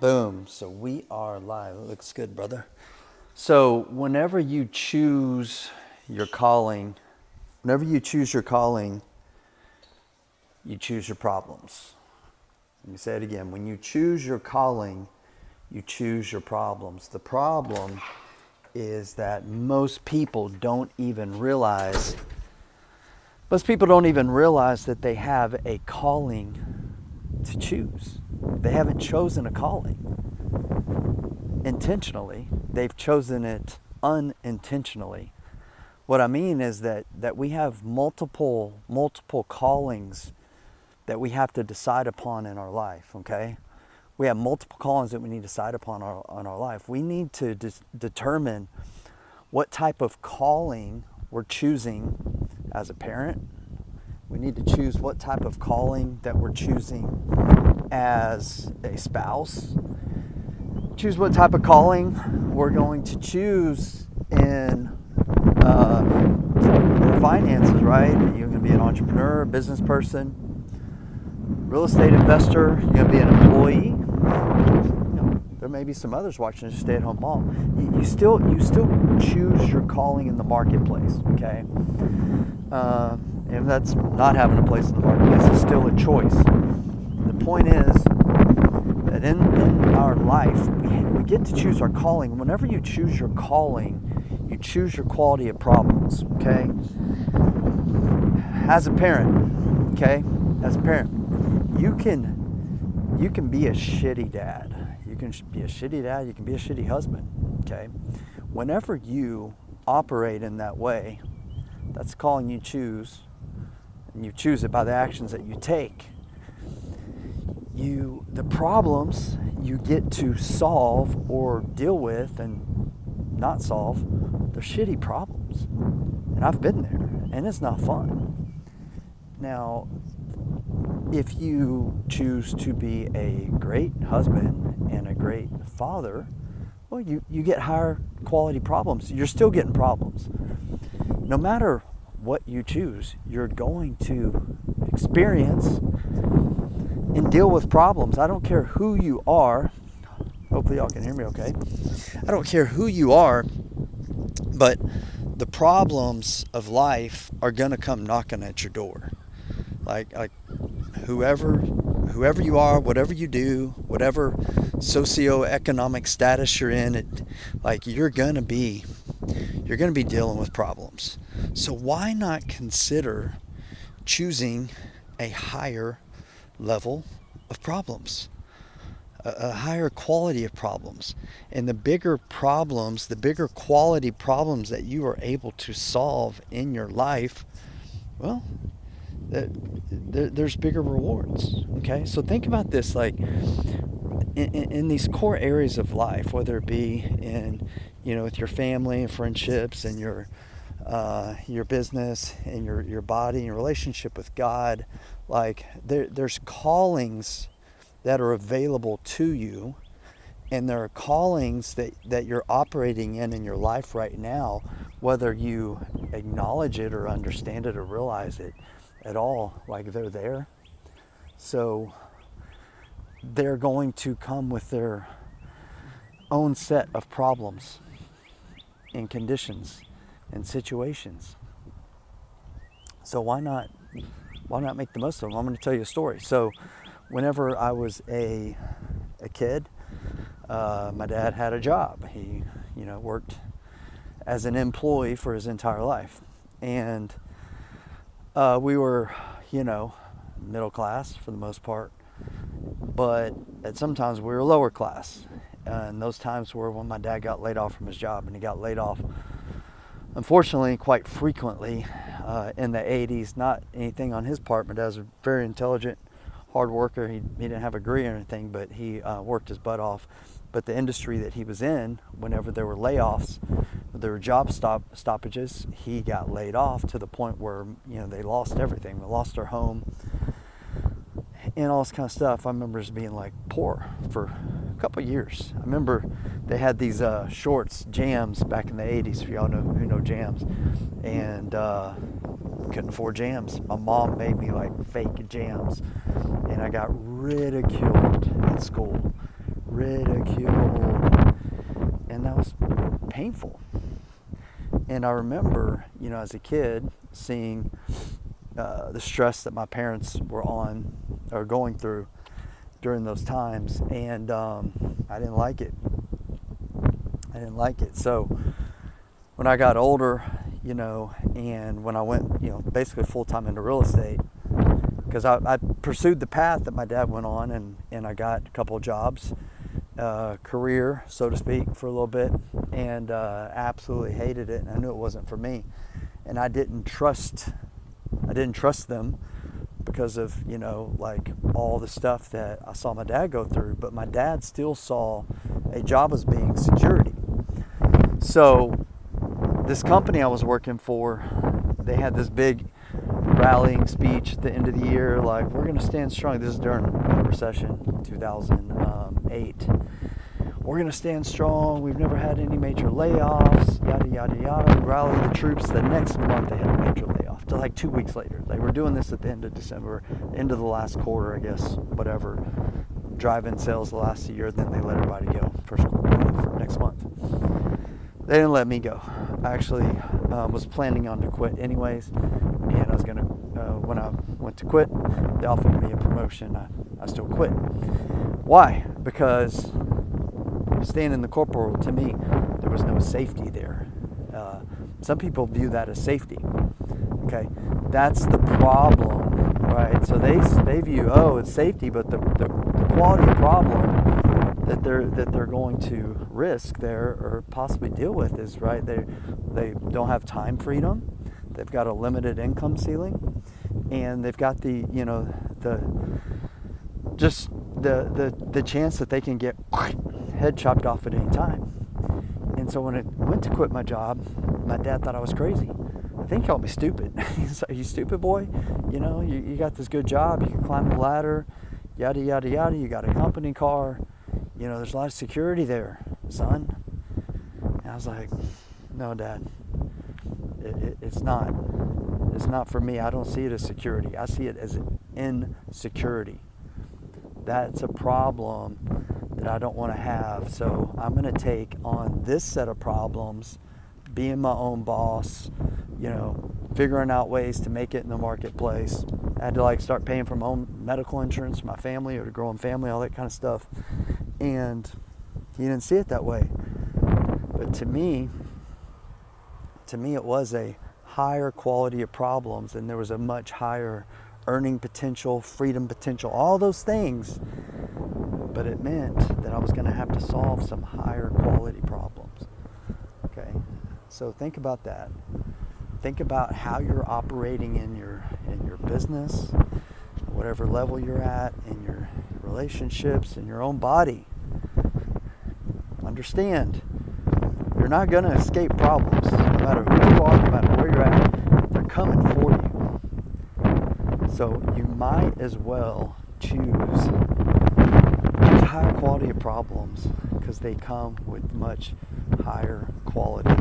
Boom. So we are live. It looks good, brother. So whenever you choose your calling, you choose your problems. Let me say it again. When you choose your calling, you choose your problems. The problem is that most people don't even realize that they have a calling to choose. They haven't chosen a calling intentionally. They've chosen it unintentionally. What I mean is that we have multiple callings that we have to decide upon in our life, okay? We have multiple callings that we need to decide upon on our life. We need to determine what type of calling we're choosing as a parent. We need to choose what type of calling that we're choosing as a spouse. Choose what type of calling we're going to choose in your finances, right? You're going to be an entrepreneur, a business person, real estate investor. You're going to be an employee. There may be some others watching as a stay-at-home mom. You still choose your calling in the marketplace, okay? And that's not having a place in the marketplace. It's still a choice. The point is that in our life, we get to choose our calling. Whenever you choose your calling, you choose your quality of problems, okay? As a parent, you can be a shitty dad. You can be a shitty dad, you can be a shitty husband, okay? Whenever you operate in that way, that's the calling you choose, and you choose it by the actions that you take. The problems you get to solve or deal with and not solve, they're shitty problems. And I've been there, and it's not fun. Now, if you choose to be a great husband and a great father, well, you get higher quality problems. You're still getting problems. No matter what you choose, you're going to experience and deal with problems. I don't care who you are. Hopefully y'all can hear me okay. I don't care who you are, but the problems of life are going to come knocking at your door. Like whoever you are, whatever you do, whatever socioeconomic status you're in, you're going to be dealing with problems. So why not consider choosing a higher level of problems, a higher quality of problems? And the bigger problems, the bigger quality problems that you are able to solve in your life, well, there's bigger rewards, okay? So think about this, like in these core areas of life, whether it be in, with your family and friendships and your business and your body and your relationship with God, there's callings that are available to you, and there are callings that you're operating in your life right now, whether you acknowledge it or understand it or realize it at all, they're there. So they're going to come with their own set of problems and conditions and situations. So why not make the most of them? I'm going to tell you a story. So whenever I was a kid, my dad had a job. He worked as an employee for his entire life, and we were middle class for the most part, but at sometimes we were lower class, and those times were when my dad got laid off from his job. And he got laid off, unfortunately, quite frequently in the 80s. Not anything on his part. My dad was a very intelligent, hard worker. He didn't have a degree or anything, but he worked his butt off. But the industry that he was in, whenever there were layoffs, there were job stoppages, he got laid off to the point where they lost everything. They lost their home and all this kind of stuff. I remember us being poor for a couple of years. I remember they had these shorts, Jams, back in the 80s, if y'all know who know Jams, and couldn't afford Jams. My mom made me fake Jams, and I got ridiculed at school. ridiculed, and that was painful. And I remember, as a kid, seeing the stress that my parents were on or going through during those times, and I didn't like it. So when I got older, and when I went, basically full-time into real estate, because I pursued the path that my dad went on, and I got a couple of jobs, career, so to speak, for a little bit, and absolutely hated it, and I knew it wasn't for me. And I didn't trust them because of, like all the stuff that I saw my dad go through, but my dad still saw a job as being security. So this company I was working for, they had this big rallying speech at the end of the year, like, we're going to stand strong. This is during the recession, 2008. We're going to stand strong. We've never had any major layoffs, yada, yada, yada. We rallied the troops. The next month they had a major layoff, to like 2 weeks later. They were doing this at the end of December, end of the last quarter, I guess, whatever. Drive-in sales the last year, then they let everybody go first quarter for next month. They didn't let me go. I actually was planning on to quit anyways, and I was going to, when I went to quit, they offered me a promotion. I still quit. Why? Because staying in the corporate world, to me, there was no safety there. Some people view that as safety. Okay, that's the problem, right? So they view, it's safety, but the quality of problem that they're going to risk there or possibly deal with is, right, they don't have time freedom, they've got a limited income ceiling, and they've got the chance that they can get head chopped off at any time. And so when I went to quit my job, my dad thought I was crazy. I think he called me stupid. He's like, "You stupid boy, you got this good job, you can climb the ladder, yada yada yada, you got a company car, there's a lot of security there, son." And I was like, "No, Dad, it's not for me. I don't see it as security. I see it as insecurity. That's a problem that I don't want to have. So I'm going to take on this set of problems, being my own boss, figuring out ways to make it in the marketplace." I had to start paying for my own medical insurance for my family, or to grow a family, all that kind of stuff. And he didn't see it that way. But to me it was a higher quality of problems, and there was a much higher earning potential, freedom potential, all those things. But it meant that I was going to have to solve some higher quality problems. Okay, so think about that. Think about how you're operating in your business, whatever level you're at, in your relationships, in your own body. Understand, you're not going to escape problems. No matter who you are, no matter where you're at, they're coming for you. So you might as well choose higher quality of problems, because they come with much higher quality